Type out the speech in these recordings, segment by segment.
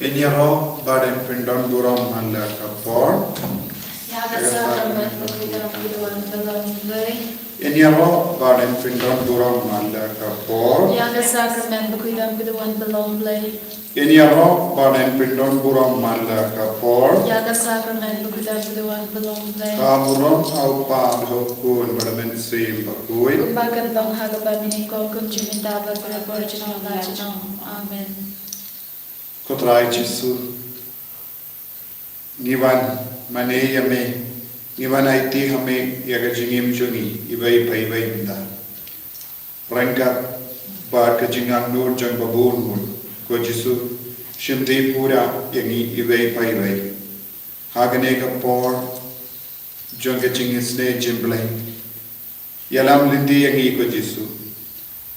Enyaro baden pindon buram anda kapor. Enyaro baden pindon buram anda kapor. Enyaro baden pindon buram anda kapor. Kaburon au pa hokun bermen sim bakui. Amen. Kotrai Jesu Nivan mane yame Nivan aiti hame yaga jingim jungi ibai pai bai minda Ranka ba ka jingang nur jang babun mun ko Jesu shimdi pura yangi ibai pai bai hagane ka por jang ka Jingisynei-blei yalam lindi yangi ko Jesu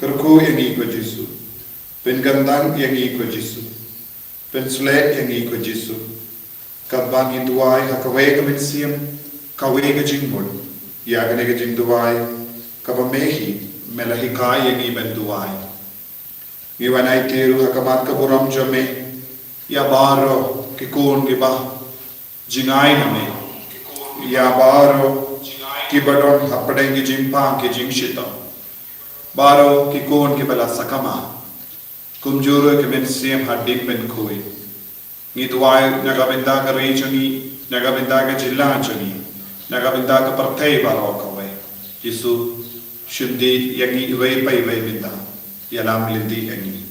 kerku yangi ko Jesu pengandang yangi ko Jesu Penslet yang ikut Jesu, kabang induai hakawai kaminsiam, kawai kajingbun, ya kene kajingduai, kabamehi melahikai yang ibenduai. Iwanai tiru hakamat kaburam jame, ya baro kikun kiba, jingai name, ya baro kibadon hapadeng kijimpang kijingshita, baro kikun kibala sakama. Kumjuro kemensiam hadik ben koi. Ngitwai nagabenda ka regioni, nagabenda ka jilla joni, nagabenda ka partai baro kawai. Jesu shimdi yangi iway pa iway minda, yalam lindi yangi.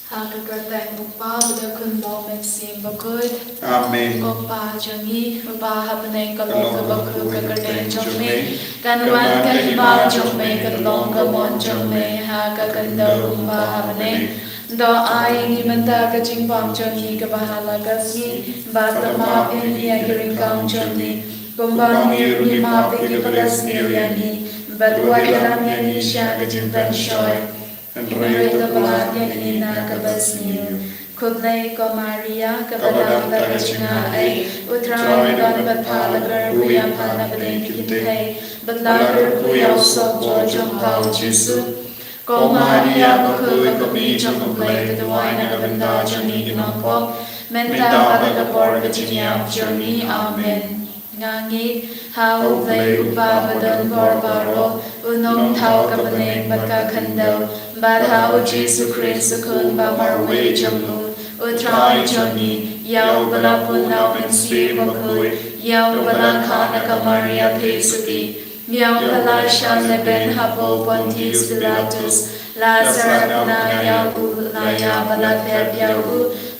Hagagratay mo pa, budakun mo mensim bakod. Amen. Opa jangi, opa hapanay kalong kabakru kagartay jome. Kanwan kahima jome, kalong kamon jome, hagaganda rumba hapanay. Do ay ni manda kajimbang jangi kabahala kasi, bata mapin iya giringkang joni. Kumbang ni mapin ipalas ni yani, badway alam yani siya kajimban shoy. Rita balanya inina kabasniyo, kudlay ko Maria, kabalang tagasinga ay, utrayan dan Baphylla kuyang hanapin kitay, batlagar kuyaw sa Jojong Pao Jesu. Ko Maria, bakuy kami jong ublay, katuway na kabanda jong iginangpok, menta pagkapor kajiniyap joni, Amen. Ngangi, hao ublay upabadon barbaro, unong tao kapanay magkakandaw, Badhao Jesu Christ kun ba marway jamu utray joni yaw balapun naw mensi bakui yaw balakana ka Maria Pesuti yaw balasya leben hapo Pontius Pilatus Lazar na yaw ulaya balateb yaw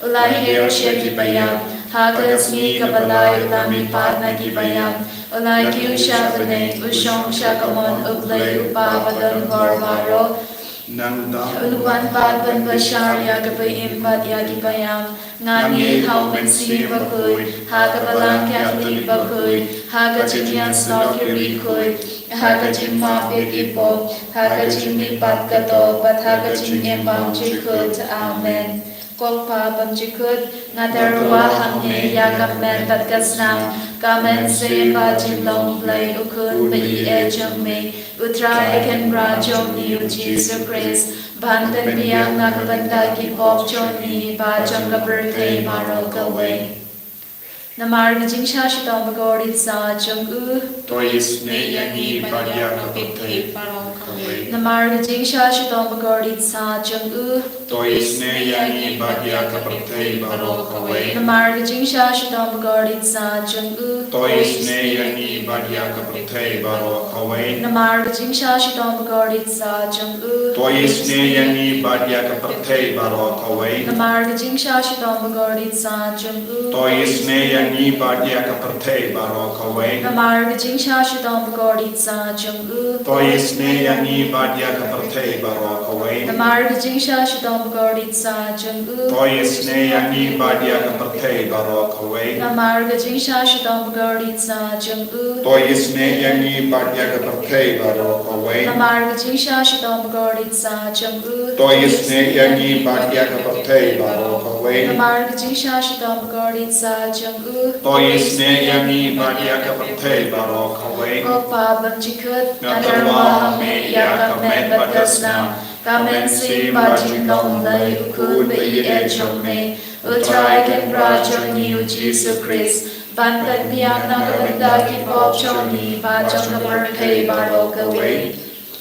ulay hershya gibayam hagas mi kabalay ulami pat na gibayam ulay kiw siya banay usyong siya kamon ublay upabadon barbaro Uluan pat basyarya kapay impat yagi bayam ngani hau mensi bakuy haga balang Catholic bakuy haga jinyan snot kirikoy haga jimma ipo haga jimmi pat kato pat haga jinyem bang jikut Amen. Kokpa banjikut ngadarwa hangne yakap men pat kasnam kamen se pa Jingisynei-blei ukun bai ejame utray ken brajom ni Jesus Christ bantan biyang nakabanta ki pop choni ba jang ka birthday maro kaway Namar gajing shashitong bagorit sa jung Tois ne yangi bagya kapitay paro kaway Namar gajing shashitong bagorit sa jung Tois ne yangi bagya kapitay paro kaway Namar gajing shashitong bagorit sa jung Tois ne yangi bagya kapitay paro kaway Namar gajing shashitong bagorit sa jung Tois ne yangi bagya kapitay paro kaway Namar gajing shashitong bagorit sa jung Tois ne yangi bagya kapitay paro kaway Namar gajing shashitong bagorit sa jung Tois ne yangi bagya kapitay paro kaway Namar gajing shashitong bagorit sa jung Tois ne yangi bagya kapitay paro kaway Namar gajing shashitong bagorit sa jung Tois ne yangi bagya kapitay paro kaway Namar gajing shashitong bagorit sa jung Tois ne yangi bagya kapitay paro kaway Namar gajing shashitong bagorit sa jung Tois ne yangi bagya kapitay paro kaway Kokpa banjikut ngadarwa hame yakap men bagasnam Jingisynei-blei Kynta trong me Utrai ken pra trong niu Jesus Christ Ban pen piang na gavenda ki pop trong ni ba trong ka par thei baro ka wei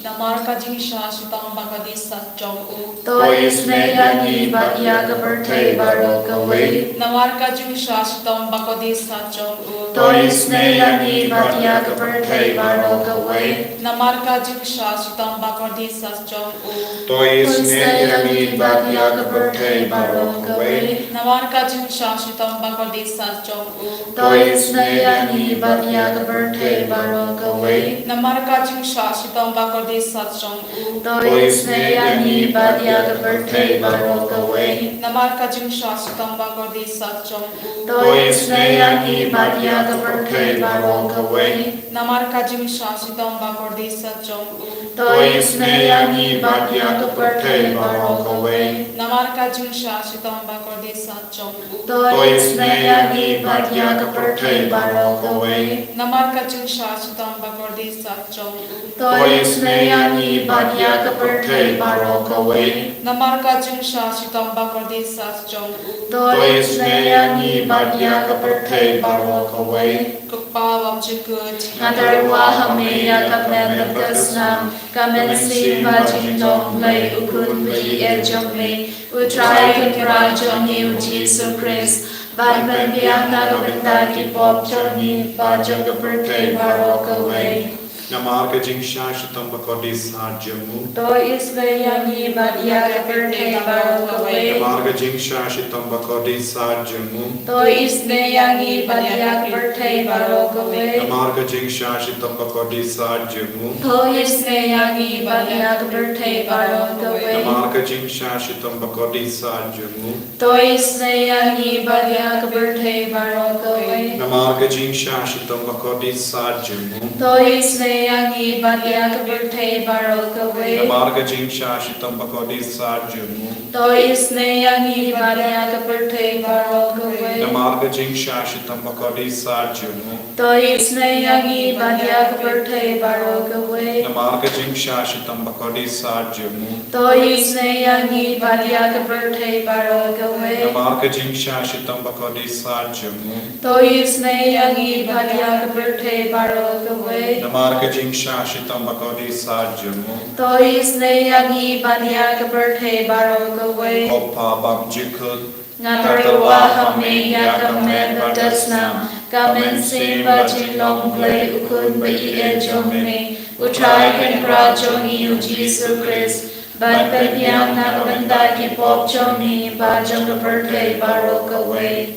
Namar ka jingsha sitang bagadi sat jong u. Toi sneya ni ba ya ka par thei baro ka wei Namar ka jingsha sitang bagadi sat jong u. Toi sneya ni ba ya ka par thei baro ka wei Namar ka jingsha sitang bagadi sat jong u. Toi sneya ni ba ya ka par thei baro ka wei Namar ka jingsha sitang bagadi sat jong u. Toi sneya ni ba ya ka par thei baro ka wei Namar ka jingsha sitang bagadi sat jong u. Toi sneya ni ba ya ka par thei baro ka wei Namar ka jingsha sitang bagadi sat jong u. Toi sneya ni ba ya ka par thei baro ka wei Namar ka jingsha sitang bagadi sat jong u. Toi sneya ni ba ya ka par thei baro ka wei Namar ka jingsha sitang bagadi sat jong u. Toi sneya ni ba ya ka par thei baro ka wei Namar ka jingsha sitang bagadi sat jong u. Toi sneya ni ba ya ka par thei baro ka wei Namar ka jingsha sitang bagadi sat jong u. Toi sneya ni ba ya ka par thei baro ka wei Kukpa wam chikut. Ngadarwa hameya kamen natasnam kamen simba Jingisynei-blei Kynta trong me Utrai ken pra trong niu Jesus Christ Ban pen piang na gavenda ki pop trong ni ba trong ka par thei baro ka wei Namar ka jingsha sitang bagadi sat jong Toi sneya ni ba ya ka par thei baro ka wei Namar ka jingsha sitang bagadi sat jong Toi sneya ni ba ya ka par thei baro ka wei Namar ka jingsha sitang bagadi sat jong Toi sneya ni ba ya ka par thei baro ka wei Namar ka jingsha sitang bagadi sat jong Toi sneya ni ba ya ka par thei baro ka wei Namar ka jingsha sitang bagadi sat jong Toi sneya ni ba ya ka par thei baro ka wei Namar ka jingsha sitang bagadi sat jong Toi sneya ni ba ya ka par thei baro ka wei Namar ka jingsha sitang bagadi sat jong Toi sneya ni ba ya ka par thei baro ka wei Namar ka jingsha sitang bagadi sat jong Toi sneya ni ba ya ka par thei baro ka wei Namar ka jingsha sitang bagadi sat jong Toi sneya ni ba ya ka par thei baro ka wei Namar ka jingsha sitang bagadi sat jong Toi sneya ni ba ya ka par thei baro ka wei Opa bam jikut Ngadarwa hameya kamen natasnam kamen simba Jingisynei-blei Kynta trong me Utrai ken pra trong niu Jesus Christ Ban pen piang na gavenda ki pop trong ni ba trong ka par thei baro ka wei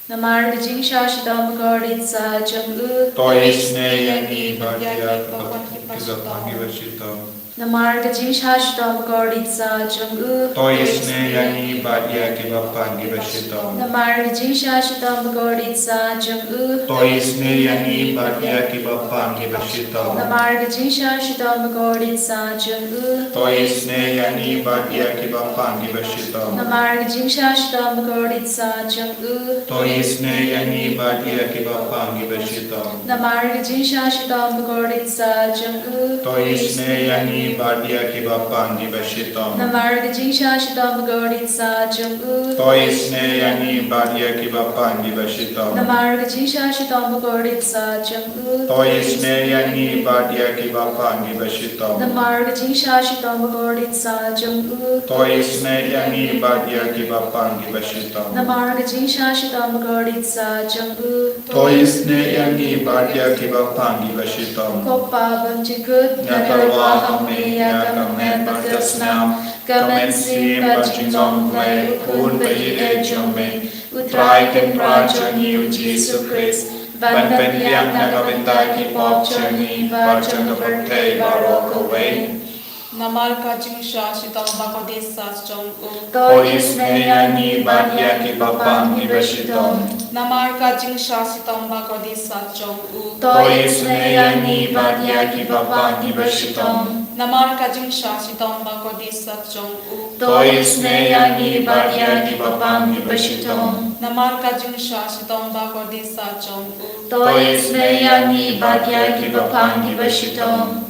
Namar ka jingsha sitang bagadi sat jong Toi sneya ni ba ya ka bagadi sat Namar ka jingsha sitang bagadi sat jong Toi sneya ni ba ya ka bagadi sat Namar ka jingsha sitang bagadi sat jong Toi sneya ni ba ya ka bagadi sat Namar ka jingsha sitang bagadi sat jong Toi sneya ni ba ya ka bagadi sat Namar ka jingsha sitang bagadi sat jong Toi sneya ni ba ya ka bagadi sat Namar ka jingsha sitang bagadi sat jong Toi sneya ni ba ya ka bagadi sat Namar ka jingsha sitang bagadi sat jong Toi sneya ni ba ya ka bagadi sat Namar ka jingsha sitang bagadi sat jong Toi sneya ni ba ya ka bagadi sat Namar ka jingsha sitang bagadi sat jong Toi sneya ni ba ya ka bagadi sat Namar ka jingsha sitang bagadi sat jong Toi sneya ni ba ya ka bagadi sat Kopa bam chikut Ngadarwa hameya kamen natasnam kamen simba Jingisynei-blei Kynta trong me Utrai ken pra trong niu Jesus Christ Ban pen piang na gavenda ki pop trong ni ba trong ka par thei baro ka wei Namar ka jingsha sitang bagadi sat jong u. Toi sneya ni ba ya ka bagadi sat Namar ka jingsha sitang bagadi sat jong u. Toi sneya ni ba ya ka bagadi sat Namar ka jingsha sitang bagadi sat jong u. Toi sneya ni ba ya ka bagadi sat Namar ka jingsha sitang bagadi sat jong u. Toi sneya ni ba ya ka bagadi sat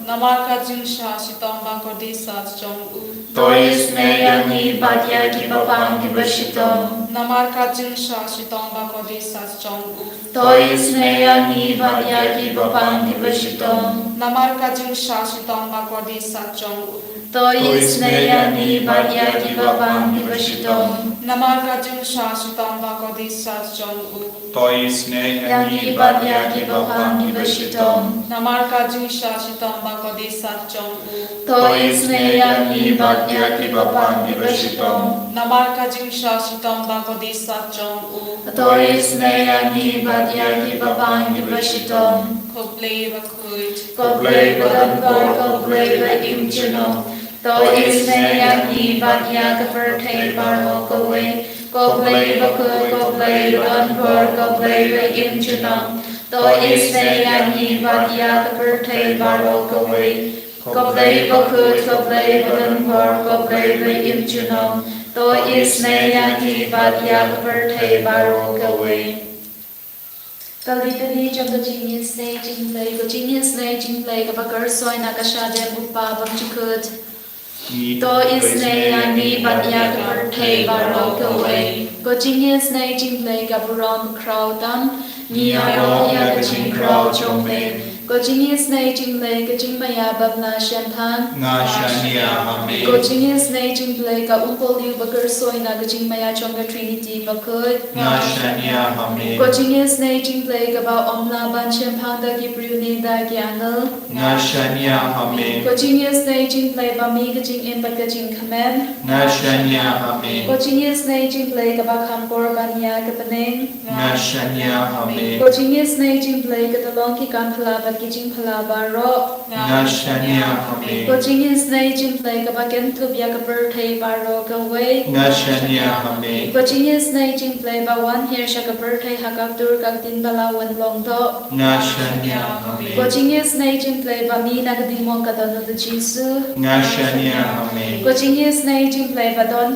Namarka jingsha sitamba kodi sat jong u. Tois neyangi badya ki bapang ki bashitom. Namarka jingsha sitamba kodi sat jong u. Tois neyangi badya ki bapang ki bashitom. Namarka jingsha sitamba kodi sat jong u. Tois neyangi badya ki bapang ki bashitom. Namarka jingsha sitamba kodi sat jong u. Tois Yangi badya ki bapang ki bashitom. Namarka jingsha sitamba kodi sat jong u. Tois neyangi badya ki bapang ki bashitom. Namarka jingsha sitamba kodi sat jong u. Tois neyangi badya ki bapang ki bashitom. Koblei bakuit. Koblei balanbar koblei ba imchunom. Tois neyangi badya ka perthei baro kowe. Koblei bakut koblei balanbar koblei ba imchunom. Tois neyangi badya ka perthei baro kowe. Koblei bakut koblei balanbar koblei ba imchunom. Tois neyangi badya ka perthei baro kowe. Kalitani trong the Jingisynei-blei, the Jingisynei-blei, kapag soy na kasyadem upabang chikut. Tois neyangi badya ka perthei baro kowe. Ko Jingisynei-blei kaburon kraudan, niyaro ya ka jing krau chongme. Ko Jingisynei-blei ka jingmaya babla shantan. Nga shania hame. Ko Jingisynei-blei ka umpol yu bagar soy na ka jingmaya chongga Trinity bakut. Nga shania hame. Ko Jingisynei-blei ka ba omla ban champang da ki bruni da ki anal. Nga shania hame. Ko Jingisynei-blei ba mi ka jing in bat ka jing kamen. Nga shania hame. Ko Jingisynei-blei ka ba kampor ban ya ka paneng. Nga shania hame. Ko Jingisynei-blei ka talong ki kan phala bat ki jing phala ba ro. Nga shania hame. Ko Jingisynei-blei ka ba ken thup ya ka perthei ba ro ka we. Nga shania hame. Ko Jingisynei-blei ba wan her sha ka perthei ha ka tur ka tin bala wan long to. Nga shania hame. Ko Jingisynei-blei ba mi na ka di mo ka don the Jisu. Nga shania hame. Ko Jingisynei-blei ba don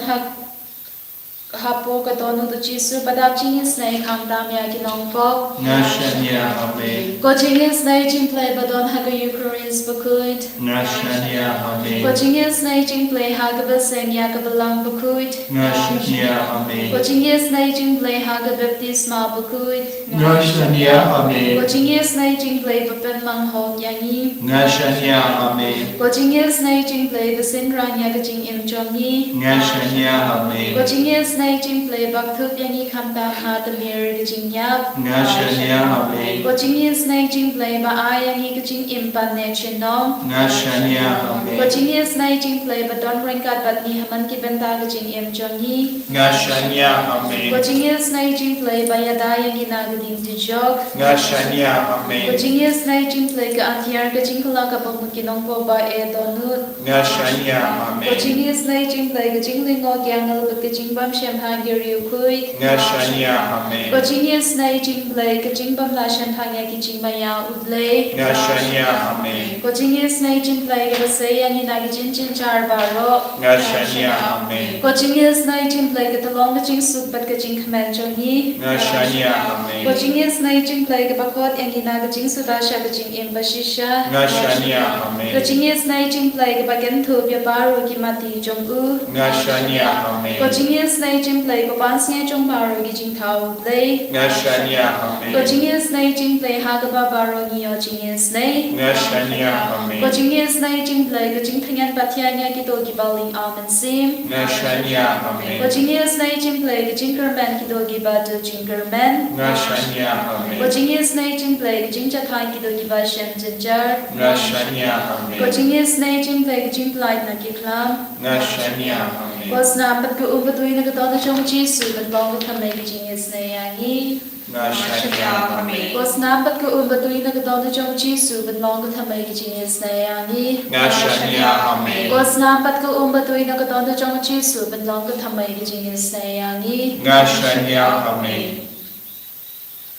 hapo ka don the Jisu ba da Jingisynei kham dam ya ki nong po. Nga shania hame. Ko Jingisynei-blei ba don ha ka Eucharist bakut. Nga shania hame. Ko Jingisynei-blei ha ka ba seng ya ka balang bakut. Nga shania hame. Ko Jingisynei-blei ha ka baptisma bakut. Nga shania hame. Ko Jingisynei-blei ba pen mang hong yangi. Nga shania hame. Ko Jingisynei-blei ba sin ran ya ka jing im jongi. Nga shania hame. Ko Jingisynei-blei ba thup yangi kham ta ha ta mir ka jing yap. Nga shania hame. Ko Jingisynei-blei ba a yangi ka jing im pan ne chinom. Nga shania hame. Ko Jingisynei-blei ba don ringkat bat ni haman ki benta ka jing im jongi. Nga shania hame. Ko Jingisynei-blei ba yada yangi na ka ding ti jok. Nga shania hame. Ko Jingisynei-blei ka antiar ka jing kala ka pang kinong po ba e donut. Nga shania hame. Ko Jingisynei-blei ka jing lingo kyangal ka jing bam shem hang giri ukui. Nga shania hame. Ko Jingisynei-blei ka jing bam la shen hang ya ki jing maya udle. Nga shania hame. Ko Jingisynei-blei ka say yani na ki jing jing char baro. Nga shania hame. Ko Jingisynei-blei ka talong ka jing sut bat ka jing khamen jongi. Nga shania hame. Ko Jingisynei-blei ka bakot yani na ka jing sudasha ka jing im bashisha. Nga shania hame. Ko Jingisynei-blei ka bagen thup ya baro ki mati jong u. Nga shania hame. Ko Jingisynei-blei ko pan siya jong baro ki jing tau blei. Nga shania hame. Ko Jingisynei-blei ha ka ba baro ni o Jingisynei. Nga shania hame. Ko Jingisynei-blei ka jing thanyan patya nya ki to ki baling amen sim. Nga shania hame. Ko Jingisynei-blei ka jing kermen ki to ki ba to jing kermen. Nga shania hame. Ko Jingisynei-blei ka jing chathan ki to ki ba shen jinjar. Nga shania hame. Ko Jingisynei-blei ka jing light na ki klam. Nga shania hame. Ko snapat ka ubatuin na ka to na chong Jisu bat bong ka kamay ki Jingisynei yangi. Nga shania hame. Ko snapat ka ubatuin na ka to na chong Jisu bat bong ka kamay ki Jingisynei yangi. Nga shania hame. Ko snapat ka ubatuin na ka to na chong Jisu bat bong ka kamay ki Jingisynei yangi. Nga shania hame.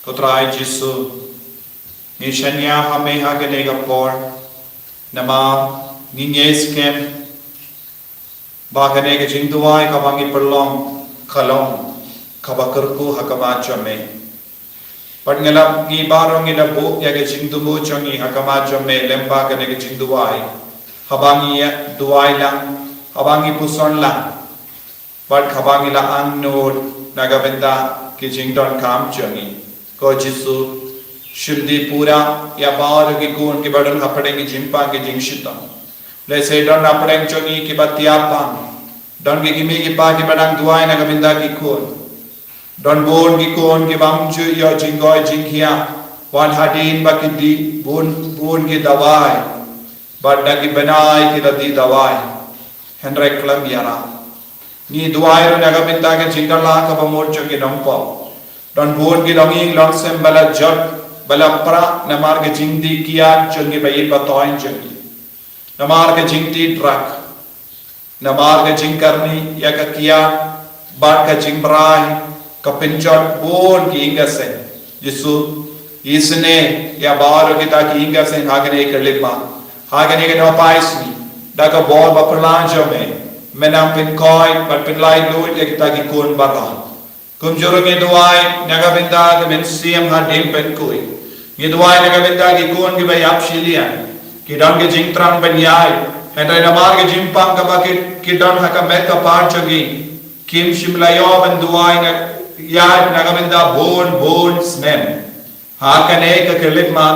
Kutrai Jisu. Ni shania hame haganega por. Nama ningeskem. Baganega jingduai kawangi perlong kalong kabakerku hakama chame. Pat ngelap ngi barong ngi dabu ya ke jing tubu chongi hakama jomme lemba ke ne jing duai. Habangi ya duai lang, habangi puson lang. Pat habangi la angnod nagabenda ke jing don kam chongi. Ko jisu Shildi pura ya baar ki kun ki badan hapadeng ki jimpa ki jingshita. Le se don hapadeng chongi ki batiapa. Don ki kimi ki pa ki badang duai na kabinda ki kun. Don bon ki kun ki bamchu yo jingoi jinghia. Wan hadin ba ki di bon ki dawai. Badda ki benai ki dadi dawai. Henry Klam yara. Ni duai ro na kabinda ki jingala ka bamor chongi dongpo. Don bon ki dongi long sem bala jot. Balapra namar ke jingdi kiat chungi bayi batoin chungi namar ke jingdi drak namar ke jingkarni ya ka kiat bar ka jingbrai ka pinchot bon ki ingase jisu isne ya bar kita ki ingase hagane ke lima hagane ke no paisni da ka bor Baphylla jome menam pin koi but pin lai lut ya kita ki kun bara kum jorunge duai naga binda ke men siam ha dim pen kui Ni duai na kabinda ki kun ki bayap shilian ki don ke jingtrang banyai hentai namar ke jimpang ka bakit ki don haka meka par chogi kim shimlayo ban duai na ya na kabinda bon snem hakane ka kelitma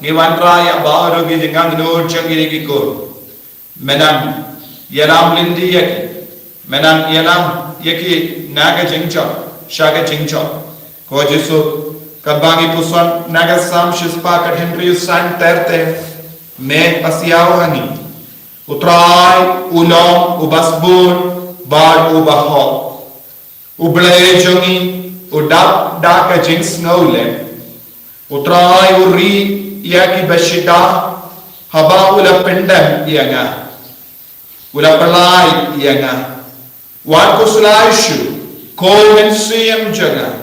ni wantra ya baro ki jingang no chogi ki ko menam yalam lindi yaki menam yalam yaki naga jingcho shaga jingcho ko jisu Kabangi puson nagasam shispa kat Henry san terte me pasiao hani utrai ulom ubasbun bar ubaho ublay jongi udap daka jings ngole utrai uri yaki bashida haba ula pendam yanga ula palai yanga wan kusulaishu komen siyam janga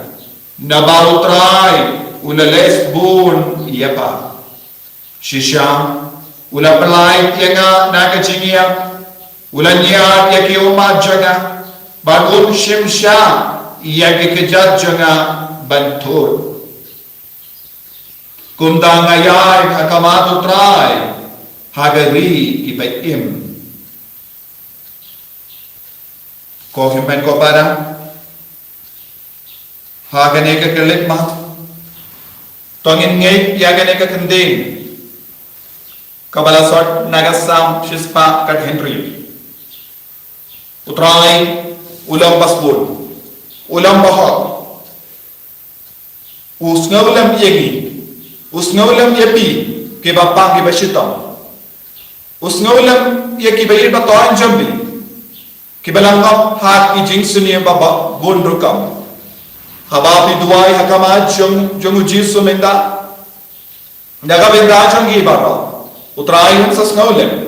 Nabautrai una lesbun yapa Shisham ula palai yanga nakachingia ula nyat yaki umadjanga bagun shimsha yaki kejadjanga bantur Kundangayai hakamatutrai hagari ipaim Kohimpen ko para Hagane ka kelitma Tongin ngay yagane ka kending Kabalasot nagasam shispa kat Henry Utrai ulam basbun Ulam bahot Usngaulam yegi Usngaulam yapi Ke bapang ke bashitam Usngaulam yegi bayir batoan jambi Ke balangkap hat i Jingisynei baba bundrukam Habapi duai hakama jongu jisu menda Naga benda jongi baro Utrai unsas ngaulem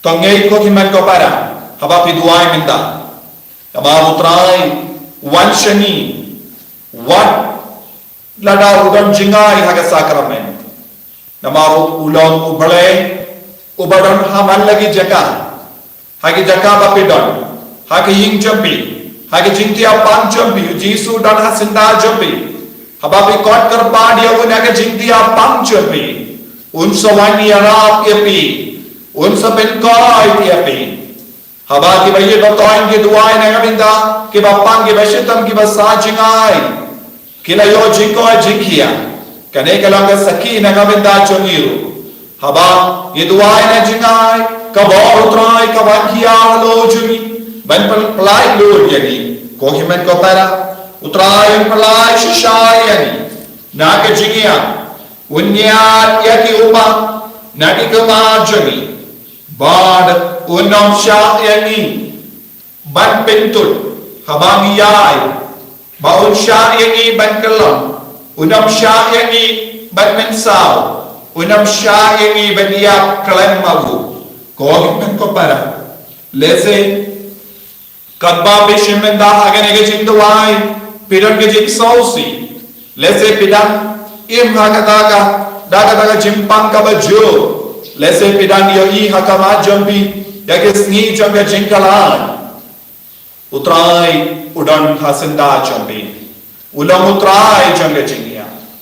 Tongei ko kiman ko para Habapi duai menda Haba utrai wan shani Wan lada udon jingai haga sakramen Namaru ulong ubale Ubadon haman lagi jaka Hagi jaka bapidon Hagi ying jambi Hagi jingtia pan jambi Jisu dan hasinda jambi Habapi kot kerpa dia pun hagi jingtia pan jambi Unsa wani arap yapi Unsa benkoi yapi Habaki bayi batoin ki duai na kabinda Ki bapang ki bashitam ki basa jingai Kila yo jingkoi jingkia Kane kalanga saki na kabinda jongiru Haba ye duai na jingai Kabor utrai kabankia halo jungi Ban pelai lur yani Kohimen ko para Utrai pelai shishai yani Naga jingia Unyat yaki upa Naki kema jami Bad unam syah yani Ban pentut Habang yai Baun syah yani ban kelam Unam syah yani ban mensau Unam syah yani ban iap kelem mabu Kohimen ko para Leze Kadba bishimenda hagane ke jinduai Pidan ke jing sausi Leze pidan Im hakataka jimpang ka baju Leze pidan yoi hakama jambi Yake sni jambi jingkalan Utrai udan hasinda jambi Ulang utrai jambi jingya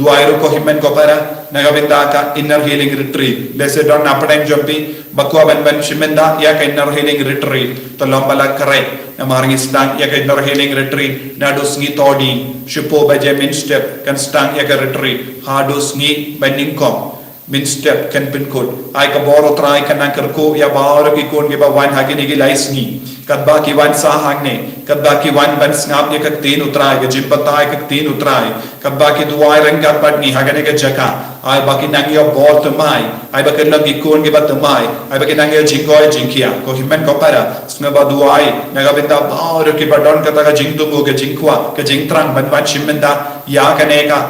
Duai ru ko himen ko para nagabinda ka inner healing retreat. Lese don napadeng jompi bakwa ban shimenda ya ka inner healing retreat. To lombala kare na maring stang ya ka inner healing retreat. Na dos ngi todi shupo baje min step kan stang ya ka retreat. Ha dos ngi baningkom min step kan pinkod ai ka boro try kan ko ya baro ki kon ge ba wan hagini gi lais ni kad ba ki wan sa hagne kad ba ki wan ban snap ye ka tin utrai ge jim batai ka tin utrai kad ba ki duai rang ka pat ni hagane ge jaka ai ba ki nang yo bor to mai ai ba kan lag gi kon ge ba to mai ai ba ki nang yo jingoi jingkia ko himen ko para sma ba duai na ga benda baro ki ba don ka ta ga jing tu mo ge jingkwa ke jing trang ban ban shimenda ya kane ka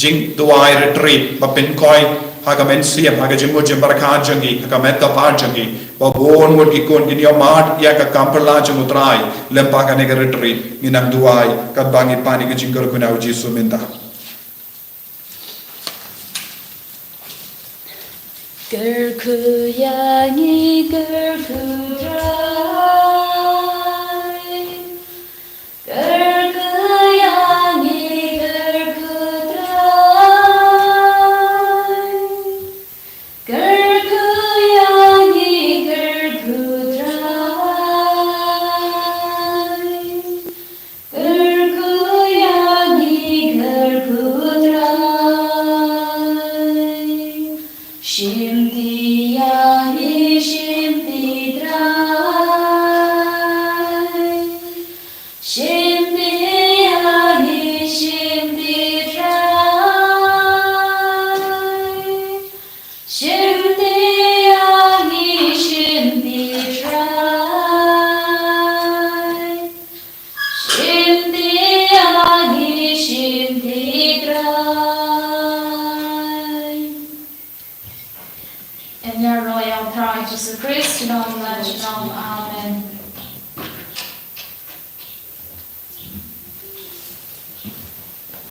jing duai retreat ba pin koi hagamen siam hagajimmo jimbaraka jangi hagameta par jangi babon won gikon ginyo mat ya ka kamperla jumutrai lempaga nega retreat minang duai ka bangi pani ke jingor kuna uji suminta gerku yangi gerku